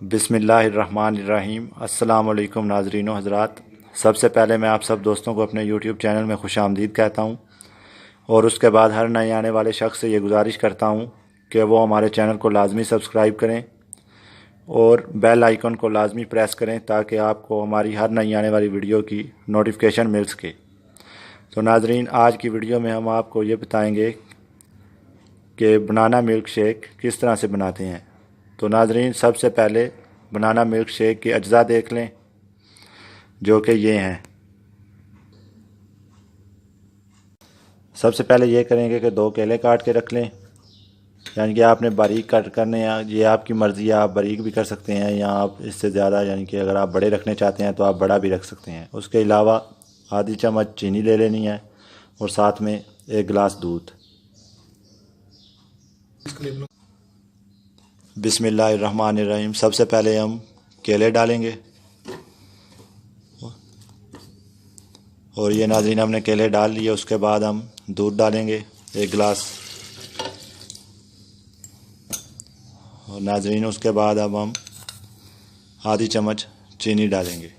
बिस्मिल्लाहिर्रहमानिर्रहीम। अस्सलाम वालेकुम नाज़रीन व हज़रात। सबसे पहले मैं आप सब दोस्तों को अपने यूट्यूब चैनल में खुश आमदीद कहता हूँ और उसके बाद हर नए आने वाले शख्स से ये गुजारिश करता हूँ कि वो हमारे चैनल को लाजमी सब्सक्राइब करें और बेल आइकन को लाजमी प्रेस करें ताकि आपको हमारी हर नई आने वाली वीडियो की नोटिफिकेशन मिल सके। तो नाज़रीन, आज की वीडियो में हम आपको ये बताएंगे कि बनाना मिल्क शेक किस तरह से बनाते हैं। तो नाज़रीन, सबसे पहले बनाना मिल्क शेक के अज्जा देख लें, जो कि ये हैं। सबसे पहले ये करेंगे कि 2 केले काट के रख लें, यानी कि आपने बारीक कट करने हैं, ये आपकी मर्ज़ी है, आप बारीक भी कर सकते हैं या आप इससे ज़्यादा, यानी कि अगर आप बड़े रखने चाहते हैं तो आप बड़ा भी रख सकते हैं। उसके अलावा आधी चम्मच चीनी ले लेनी है और साथ में 1 गिलास दूध। बिस्मिल्लाहिर्रहमानिर्रहीम। सबसे पहले हम केले डालेंगे और ये नाज़रीन हमने केले डाल लिए। उसके बाद हम दूध डालेंगे 1 गिलास और नाज़रीन उसके बाद अब हम आधी चम्मच चीनी डालेंगे।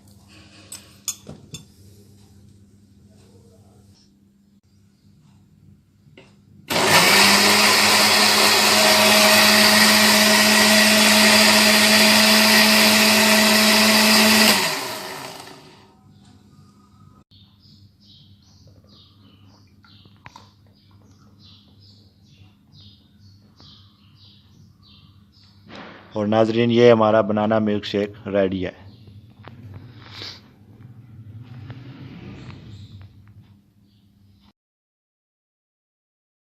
और नाज़रीन, ये हमारा बनाना मिल्क शेक रेडी है।